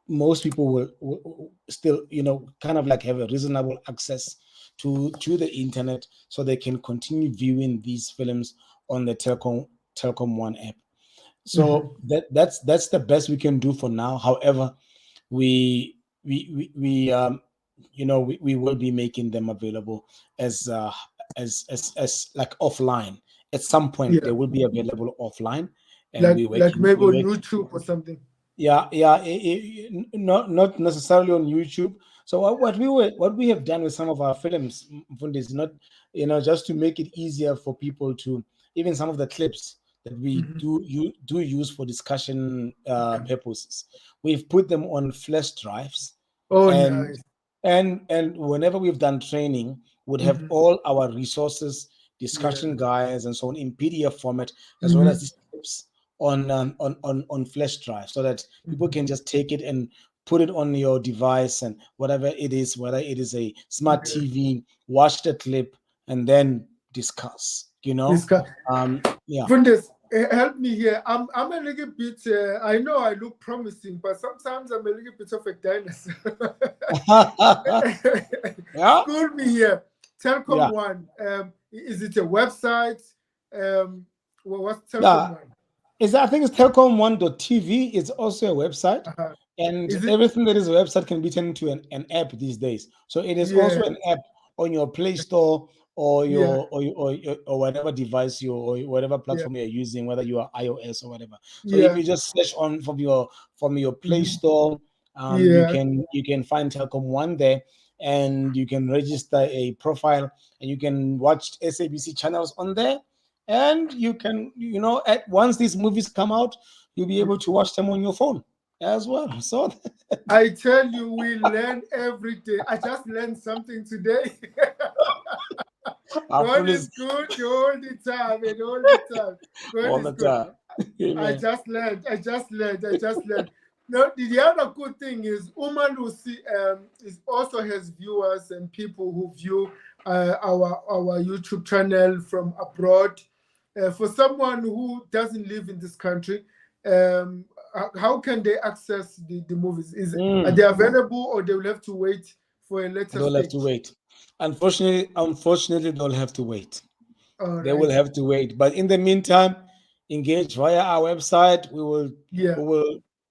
most people will still kind of like have a reasonable access to the internet, so they can continue viewing these films on the Telkom One app. Mhm. So that's the best we can do for now. However, we will be making them available as as like offline. At some point they Yeah, will be available offline, and like maybe on YouTube or something. yeah, yeah, not necessarily on YouTube. So what we have done with some of our films, Mfundi, is not, just to make it easier for people to, even some of the clips that we Mhm. do use for discussion Okay. purposes, we've put them on flash drives, Oh, and nice. and whenever we've done training, would have Mhm. all our resources, discussion Yeah. guides, and so on in PDF format, as well as Mhm. these clips on flash drive, so that people Mhm. can just take it and put it on your device, and whatever it is, whether it is a smart Yeah. TV, watch the clip and then discuss. This guy. Yeah. Fundes, help me here. I'm a little bit. I know I look promising, but sometimes I'm a little bit of a dinosaur. Yeah. School me here. Telcom Yeah. One. Is it a website? What's Telcom Yeah. One? I think it's telcom1.tv. It's also a website. Uh-huh. And Is it? everything that is a website can be turned into an app these days. So it is also Yeah. an app on your Play Store, or Yeah. or whatever device or whatever Yeah. platform you're using, whether you are iOS or whatever. So if Yeah. you just search on from your Play Mhm. Store, you Yeah. can find Telkom One there, and you can register a profile, and you can watch SABC channels on there, and you can, at once these movies come out, you'll be able to watch them on your phone as well. So I tell you, we learn every day. I just learned something today. our God phone is is good all the time and all the time. God all is the good. time. I Amen. just learned. I just learned. No, the other good thing is Uma Lucy is also has viewers and people who view our YouTube channel from abroad. For someone who doesn't live in this country, how can they access the movies? Are they Mm. available or they will have to wait for a later They'll have to stage? wait. Unfortunately, they'll have to wait. All They will right. have to wait. But in the meantime, engage via our website. Yeah.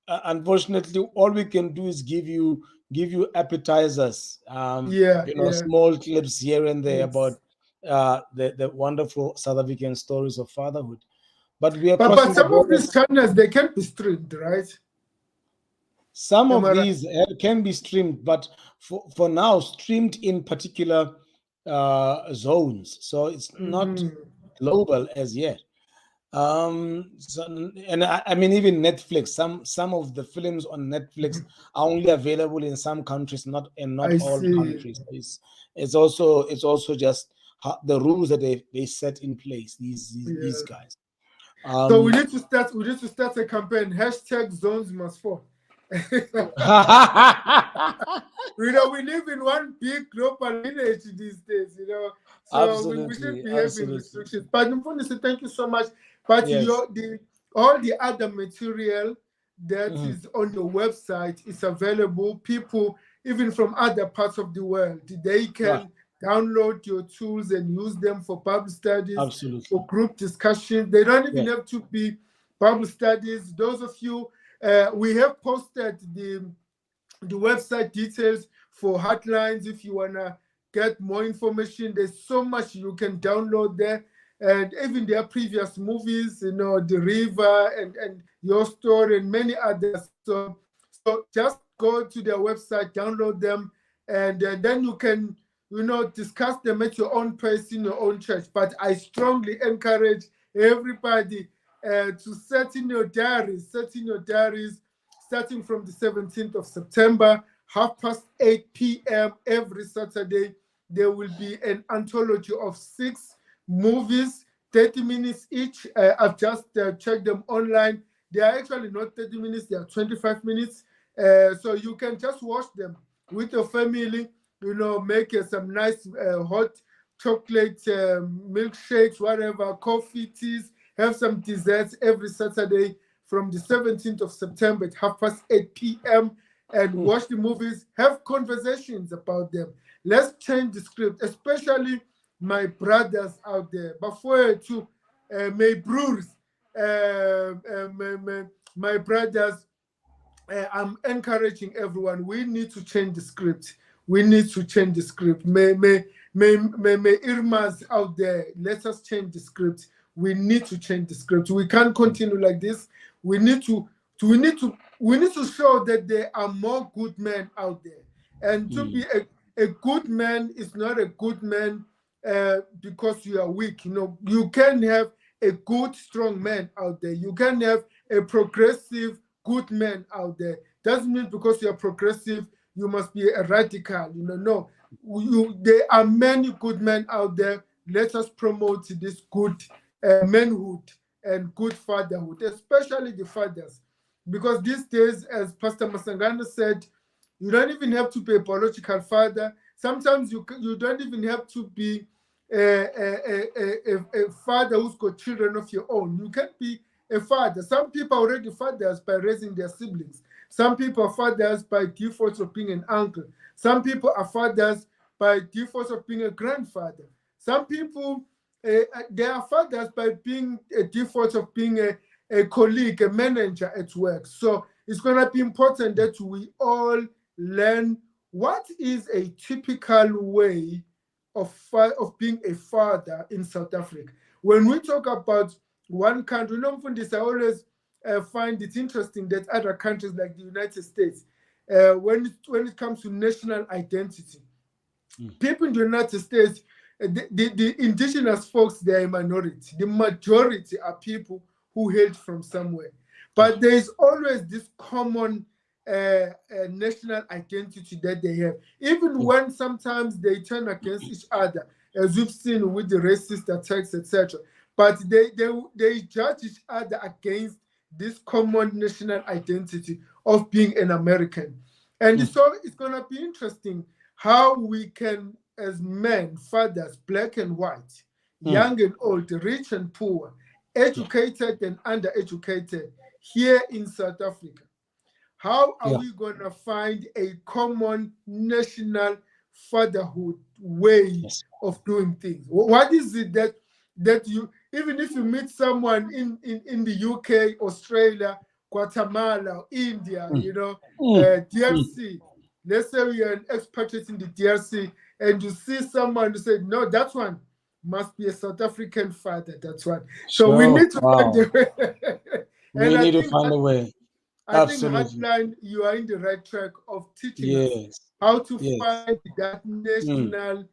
Unfortunately, all we can do is give you appetizers. Yeah. Yeah. Small clips here and there about Yes. the wonderful South African stories of fatherhood. But we are But crossing the some of borders. these channels, they can be streamed, right? Some Am of I right? these can be streamed, but for now, streamed in particular zones. So it's not Mm-hmm. global as yet. And I mean, even Netflix. Some of the films on Netflix are only available in some countries, not I all see. countries. It's also just the rules that they set in place. These Yeah. guys. So we need to start. We need to start a campaign. Hashtag zones must fall. We live in one big global village these days, so we should Absolutely, be having absolutely. restrictions. But Mfundisi, thank you so much. But Yes. all the other material that Mhm. is on your website is available. People, even from other parts of the world, they Yeah, can download your tools and use them for Bible studies, absolutely. for group discussions. They don't Yeah. even have to be Bible studies. Those of you, we have posted the website details for Heartlines. If you want to get more information, there's so much you can download there. And even their previous movies, The River and Your Story and many others. So just go to their website, download them, and then you can, discuss them at your own pace in your own church. But I strongly encourage everybody to set in your diaries starting from the 17th of September, 8:30 p.m. every Saturday. There will be an anthology of 6 movies, 30 minutes each. I've just checked them online. They are actually not 30 minutes, they are 25 minutes. So you can just watch them with your family, make some nice hot chocolate milkshakes, whatever, coffee, teas, have some desserts every Saturday from the 17th of September at 8:30 p.m. and watch the movies, have conversations about them. Let's change the script, especially my brothers out there. Before to my brothers, my brothers, I'm encouraging everyone. We need to change the script. We need to change the script. May Irma's out there. Let us change the script. We need to change the script. We can't continue like this. We need to. We need to show that there are more good men out there. And to be a good man is not a good man because you are weak. You can have a good, strong man out there. You can have a progressive, good man out there. Doesn't mean because you're progressive, you must be a radical. No. There are many good men out there. Let us promote this good manhood and good fatherhood, especially the fathers. Because these days, as Pastor Masangana said, you don't even have to be a biological father. Sometimes you don't even have to be a father who's got children of your own. You can be a father. Some people are already fathers by raising their siblings. Some people are fathers by default of being an uncle. Some people are fathers by default of being a grandfather. Some people, they are fathers by being a default of being a colleague, a manager at work. So it's going to be important that we all learn what is a typical way of being a father in South Africa. When we talk about one country, I always find it interesting that other countries like the United States, when it comes to national identity, people in the United States, the indigenous folks, they are a minority. The majority are people who hail from somewhere. But there is always this common national identity that they have, even when sometimes they turn against each other, as we've seen with the racist attacks, etc. But they judge each other against this common national identity of being an American. And so it's going to be interesting how we can, as men, fathers, black and white, young and old, rich and poor, educated and undereducated, here in South Africa, how are we going to find a common national fatherhood way of doing things? What is it that you, even if you meet someone in the UK, Australia, Guatemala, India, DRC, let's say you're an expatriate in the DRC and you see someone who said, no, that one, must be a South African father. That's what. So we Sure. need to find Wow. a way. We And need to find a way. I think Absolutely. Heartline, you are in the right track of teaching us Yes. how to Yes. find that national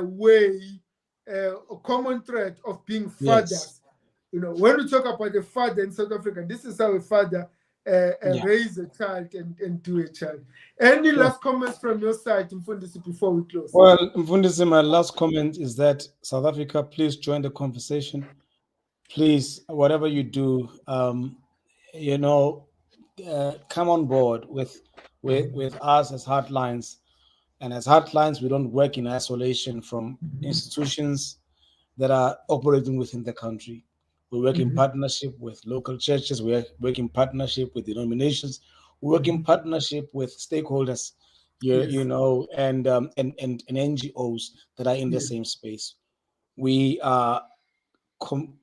way, a common thread of being Yes. fathers. You know, when we talk about a father in South Africa, this is how a father Yeah. raise a child and do a child. Any Sure. last comments from your side, Mfundisi, before we close? Well, Mfundisi, my last comment is that South Africa, please join the conversation. Please, whatever you do, you know, come on board with us as Heartlines. And as Heartlines, we don't work in isolation from institutions that are operating within the country. We work in partnership with local churches. We work in partnership with denominations. We work in partnership with stakeholders, you Yes. know, and NGOs that are in the Yes. same space. We are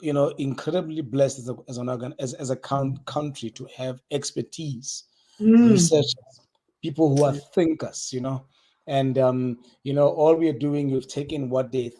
you know, incredibly blessed as a country to have expertise, researchers, people who are thinkers, you know. And you know, all we are doing, we've taken what the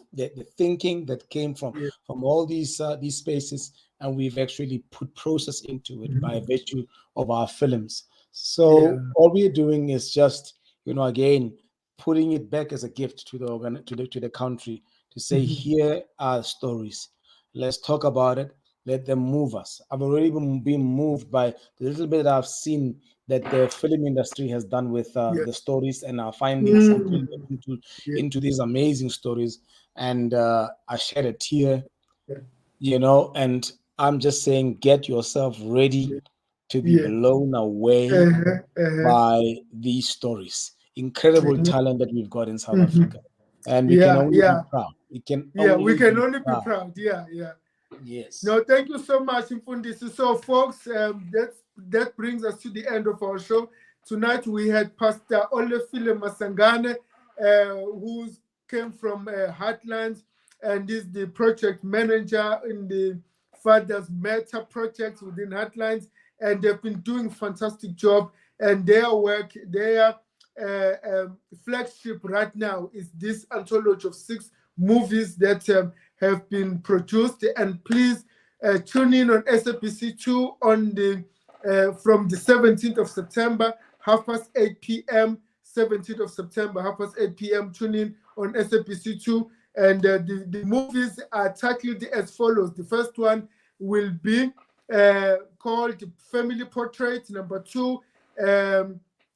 thinking that came Yes. from all these spaces, and we've actually put process into it by virtue of our films. Yeah. So all we are doing is just, you know, again, putting it back as a gift to the country, to say, here are stories. Let's talk about it. Let them move us. I've already been moved by the little bit that I've seen that the film industry has done with the Yes. stories and our findings, and putting Mm. them Yeah. into these amazing stories. And I shed a tear, Yeah. you know, and I'm just saying, get yourself ready to be Yeah. blown away Uh-huh. Uh-huh. by these stories. Incredible talent that we've got in South Mhm. Africa. And we can Yeah. only be Yeah. proud. We can Yeah. We only can be only be proud. proud. Yeah. Yeah. Yes. No, thank you so much, Mfundisi. So, folks, that brings us to the end of our show. Tonight we had Pastor Olefile Masangane, who came from Heartlands and is the project manager in the Fathers Matter project within Heartlands, and they've been doing a fantastic job. And their work, their flagship right now is this anthology of 6 movies that have been produced. And please tune in on SABC2 on the from the 17th of September, 8:30 p.m. 17th of September, 8:30 p.m. Tune in on SABC2, and the movies are titled as follows. The first one will be called Family Portrait. Number 2,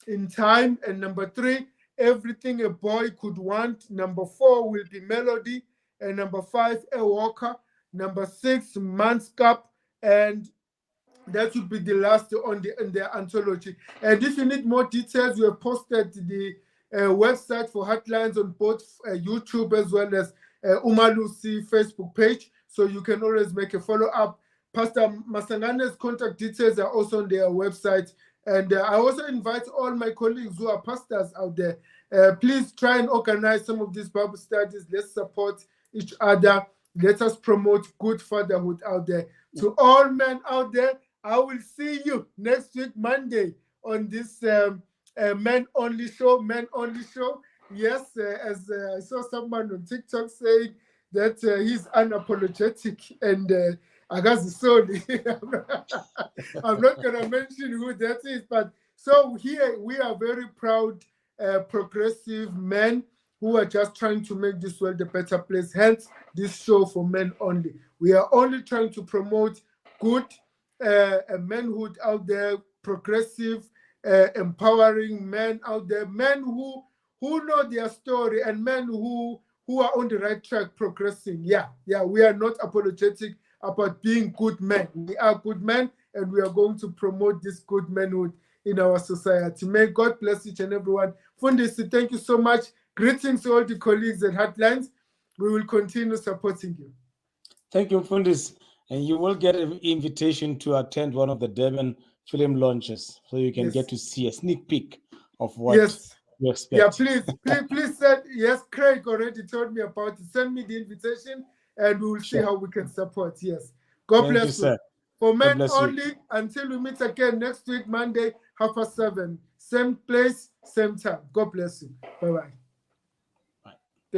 In Time, and number 3, Everything a Boy Could Want. Number 4 will be Melody, and number 5, A Walker. Number 6, Man's Cup, and that would be the last on the anthology. And if you need more details, we have posted the website for Heartlines on both YouTube as well as Umalusi Facebook page, so you can always make a follow-up. Pastor Masangane's contact details are also on their website. And I also invite all my colleagues who are pastors out there, please try and organize some of these Bible studies. Let's support each other. Let us promote good fatherhood out there. To all men out there, I will see you next week, Monday, on this Men Only Show. Men Only Show. Yes, as I saw someone on TikTok saying that he's unapologetic, and I guess sorry. I'm not going to mention who that is, but so here we are very proud, progressive men who are just trying to make this world a better place. Hence, this show for men only. We are only trying to promote good manhood out there, progressive, empowering men out there, men who know their story, and men who are on the right track, progressing. Yeah, we are not apologetic about being good men. We are good men, and we are going to promote this good manhood in our society. May God bless each and everyone. Fundisi, thank you so much. Greetings to all the colleagues at Heartlines. We will continue supporting you. Thank you, Fundis. And you will get an invitation to attend one of the Durban film launches, so you can get to see a sneak peek of what you expect. Yeah, please send. Yes, Craig already told me about it. Send me the invitation, and we will see how we can support. Yes. God Thank you, bless you. sir. For men bless only, you. until we meet again next week, Monday, 7:30. Same place, same time. God bless you. Bye-bye.